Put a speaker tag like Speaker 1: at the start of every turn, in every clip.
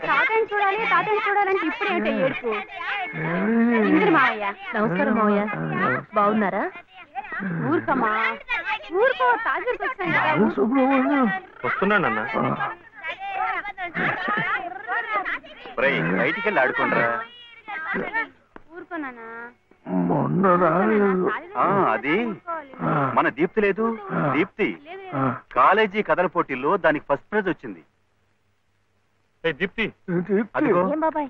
Speaker 1: తాతయ్యని చూడాలంటే ఇప్పుడేమిటో ఏడుపు. ఇంద్ర మావయ్య. నమస్కారం మావయ్య, బాగున్నారా? ఊరుకమ్మా, ఊరుకో. తాజాకి
Speaker 2: వస్తున్నానన్నా. బయటికి వెళ్ళి ఆడుకోండిరా.
Speaker 1: ఊరుకోనా?
Speaker 3: మొన్న రాలేదు.
Speaker 2: అది మన దీప్తి లేదు, దీప్తి కాలేజీ కథల పోటీల్లో దానికి ఫస్ట్ ప్రైజ్ వచ్చింది. దీప్తి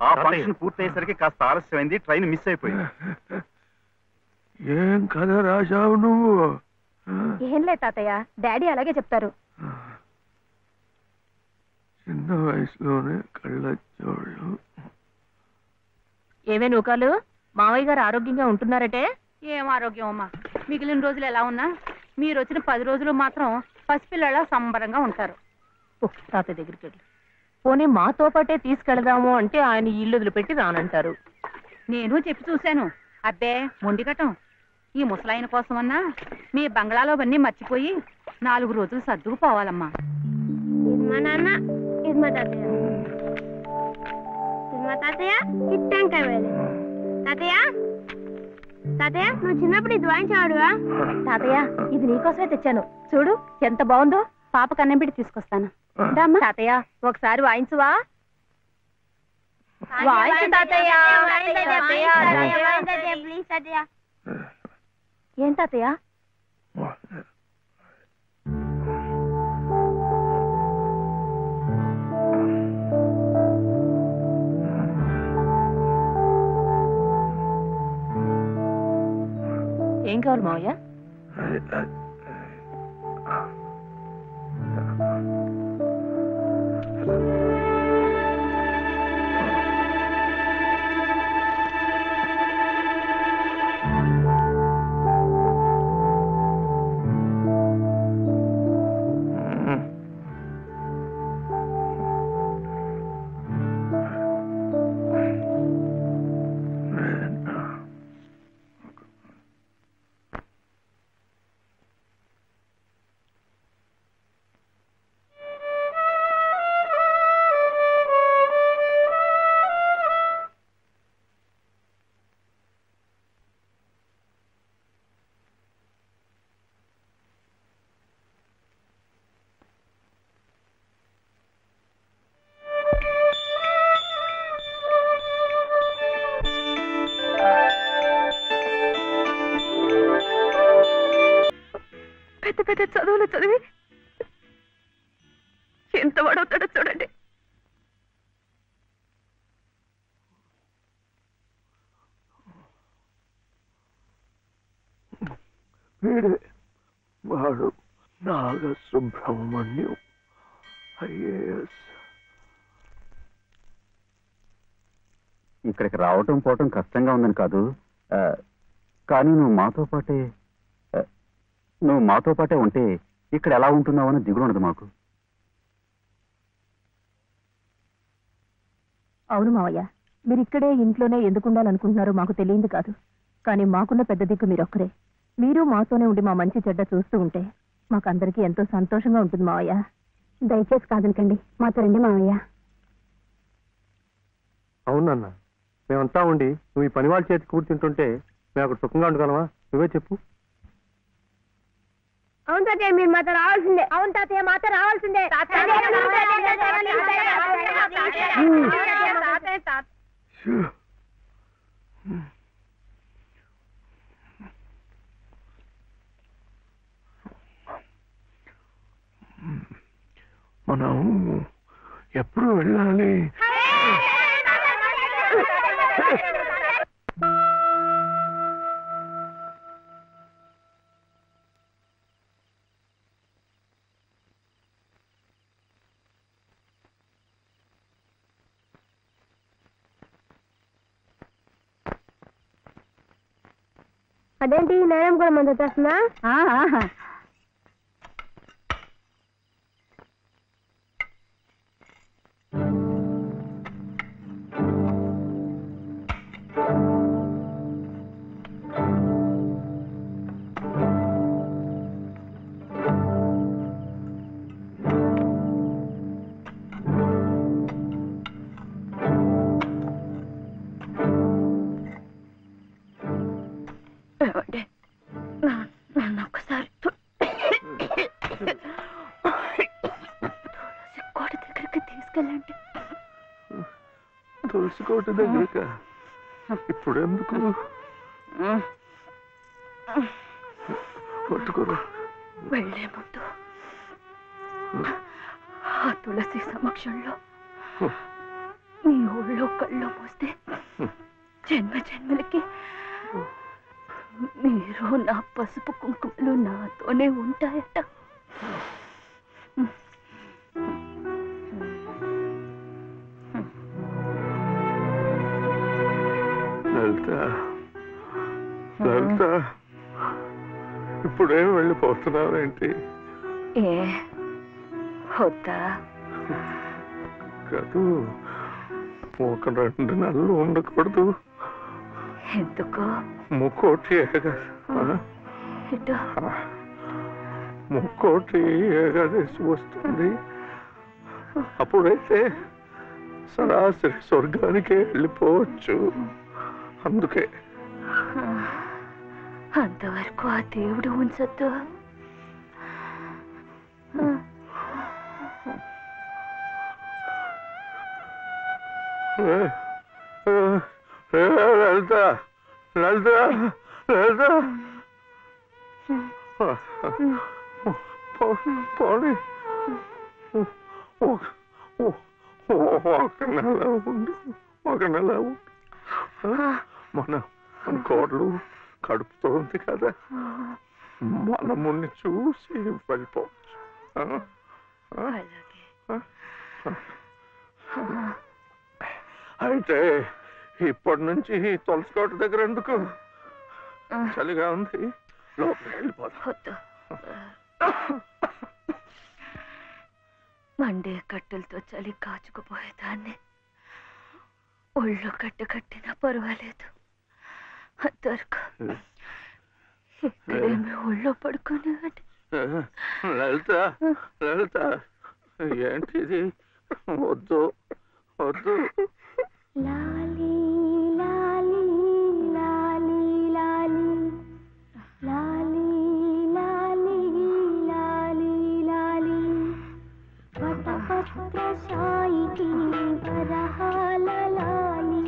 Speaker 2: ఆ ఫంక్షన్ పూర్తయ్యేసరికి కాస్త ఆలస్యమైంది, ట్రైన్ మిస్ అయిపోయింది.
Speaker 3: ఏం కథ రాశావు నువ్వు?
Speaker 1: ఏం లేదు తాతయ్య, డాడీ అలాగే చెప్తారు.
Speaker 3: చిన్న వయసులోనే కళ్ళజోళ్ళు.
Speaker 1: ఏమే నూకాలు, మావయ్య గారు ఆరోగ్యంగా ఉంటున్నారటే? ఏం ఆరోగ్యం అమ్మా, మిగిలిన రోజులు ఎలా ఉన్నా మీరు వచ్చిన 10 రోజులు మాత్రం పసిపిల్లలా సంబరంగా ఉంటారు. తాతయ్య దగ్గరికి వెళ్ళి పోనీ మాతో పాటే తీసుకెళదాము అంటే ఆయన ఇల్లు వదిలిపెట్టి రానంటారు. నేను చెప్పి చూశాను. అబ్బే మొండికటం. ఈ ముసలాయన కోసమన్నా మీ బంగ్లాలోవన్నీ మర్చిపోయి 4 రోజులు సర్దుకుపోవాలమ్మా.
Speaker 4: ఇది మా నాన్న, ఇది మా తాతయ్య. ఇది మా తాతయ్య, ఇట్టంకాయ వేలు. తాతయ్య, తాతయ్య నువ్వు చిన్నప్పుడు ఇది వాయించాడుగా?
Speaker 1: తాతయ్య, ఇది నీకోసమే తెచ్చాను, చూడు ఎంత బాగుందో. పాప కన్నం పెట్టి తీసుకొస్తాను. తాతయ్య ఒకసారి వాయించువా? వాయించు తాతయ్య.
Speaker 4: ప్లీజ్ తాతయ్య.
Speaker 1: ఏం తాతయ్య? ఏం కావాలి మావయ్య? పెద్ద చదువులు చదివి ఎంత వాడవుతాడో చూడండి.
Speaker 3: వీడే వాడు నాగసుబ్రహ్మణ్యం, IAS.
Speaker 2: ఇక్కడికి రావటం పోవటం కష్టంగా ఉందని కాదు, కానీ నువ్వు మాతో పాటే ఉంటే ఇక్కడ ఎలా ఉంటున్నావు అని దిగులు ఉండదు మాకు.
Speaker 1: అవును మావయ్య, మీరు ఇక్కడే ఇంట్లోనే ఎందుకు ఉండాలనుకుంటున్నారో మాకు తెలియదు కాదు, కానీ మాకున్న పెద్ద దిక్కు మీరొక్కరే. మీరు మాతోనే ఉండి మా మంచి చెడ్డ చూస్తూ ఉంటే మాకందరికీ ఎంతో సంతోషంగా ఉంటుంది మావయ్య. దయచేసి కాదనకండి, మాతో రండి మావయ్య.
Speaker 5: అవునన్నా, మేమంతా ఉండి నువ్వు ఈ పని వాళ్ళ చేతి కూర్చుంటుంటే మేము అక్కడ సుఖంగా ఉండగలమా? నువ్వే చెప్పు.
Speaker 4: అవును తాతయ్య, మీరు మాతో రావాల్సిందే.
Speaker 1: అవును తాతయ్య, మాతో రావాల్సిందే.
Speaker 3: మనం ఎప్పుడు వెళ్ళాలి?
Speaker 4: అదేంటి నేరం కూడా మంది వచ్చేస్తుందా?
Speaker 3: తులసి కోట దగ్గరక ఇప్పుడు ఎందుకు పట్టుకోరు
Speaker 1: వెళ్ళే ముందు ఆ తులసి సమక్షంలో నీ ఊళ్ళో కళ్ళు మోస్తే జన్మ జన్మలకి మీరు నా పసుపు కుంకుమలు నాతోనే ఉంటాయట.
Speaker 3: లలిత లలిత ఇప్పుడేం వెళ్ళిపోతున్నావేంటి?
Speaker 1: ఏ వద్దా?
Speaker 3: కాదు, ఒక 2 నెలలు ఉండకూడదు.
Speaker 1: ఎందుకు?
Speaker 3: ముక్కోటి ముక్కోటి ఏకాదశి వస్తుంది. అప్పుడైతే సరాసరి స్వర్గానికే వెళ్ళిపోవచ్చు. అందుకే
Speaker 1: అంతవరకు ఆ దేవుడు ఉంచొద్దు.
Speaker 3: లలిత లలిత లలిత పోనీ ఒక నెల ఉండు, ఒక నెల ఉండు. మన కోడలు కడుపుతోంది కదా, మనముని చూసి వెళ్ళిపోవచ్చు. అయితే ఇప్పటి నుంచి తులసికోట దగ్గర ఎందుకు? చలిగా ఉంది, లోపలికి వెళ్ళిపోతా.
Speaker 1: మండే కట్టెలతో చలి కాచుకుపోయేదాన్ని. ఒళ్ళు కట్టినా పర్వాలేదు. అంతవరకు ఇక్కడేమి ఒళ్ళో పడుకునేవాడి.
Speaker 3: లలిత లలిత ఏంటిది? వద్దు వద్దు.
Speaker 4: లాలి లాలి లాలి లాలి లాలి లాలి లాలి లాలి వటపత్ర సాయికి వరహాల లాలి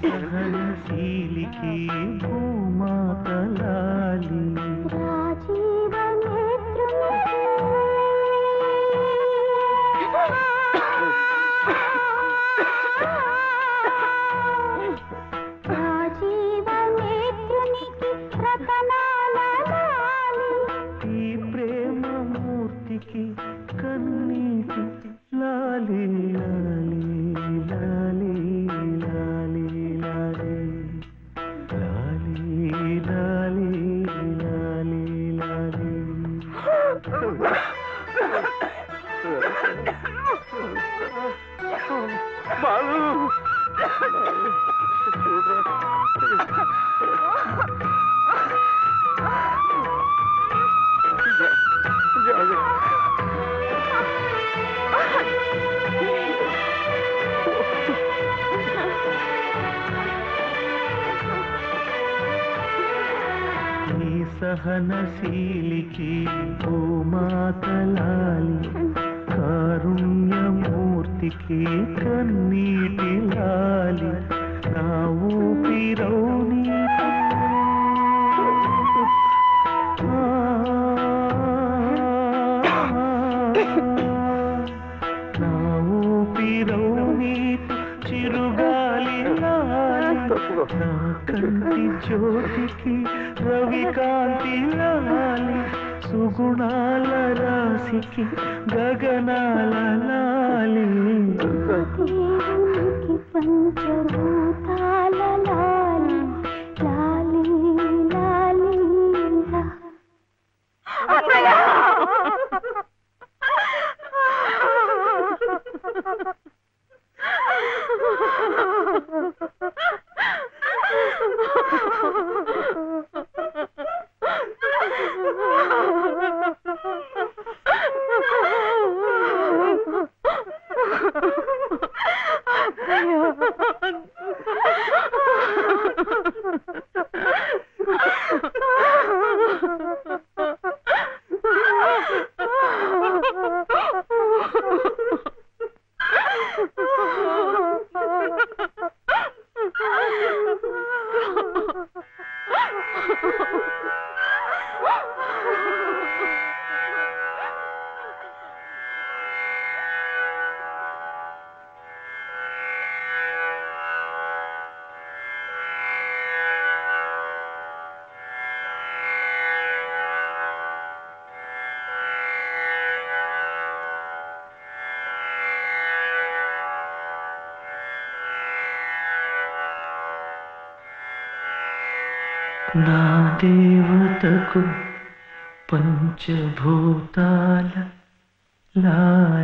Speaker 6: సహనశీలికి భూమాత లాలి
Speaker 4: రాజీవ నేత్రుని రాజీవ నేత్రునికి రతనాల లాలి
Speaker 6: ఈ ప్రేమ మూర్తికి కన్నీటి లాలి లాలి లాలి లాలి లాలి లాలి లాలి లాలి లాలి.
Speaker 3: బాలు
Speaker 6: ఈ సహనశీలికి భూమాత లాలి కారుణ్యమూర్తికి కన్నీటి లాలి నా ఊపిరౌని నా ఊపిరౌని చిరుగాలి లాలి నా కంటి జ్యోతికి రవికాంతి లాలి సుగుణాల రాశికి గగనాల లాలి
Speaker 4: దేవునికి పంచభూతాల లాలి లాలి లాలి
Speaker 6: నా దేవతకు పంచభూతాల లాలి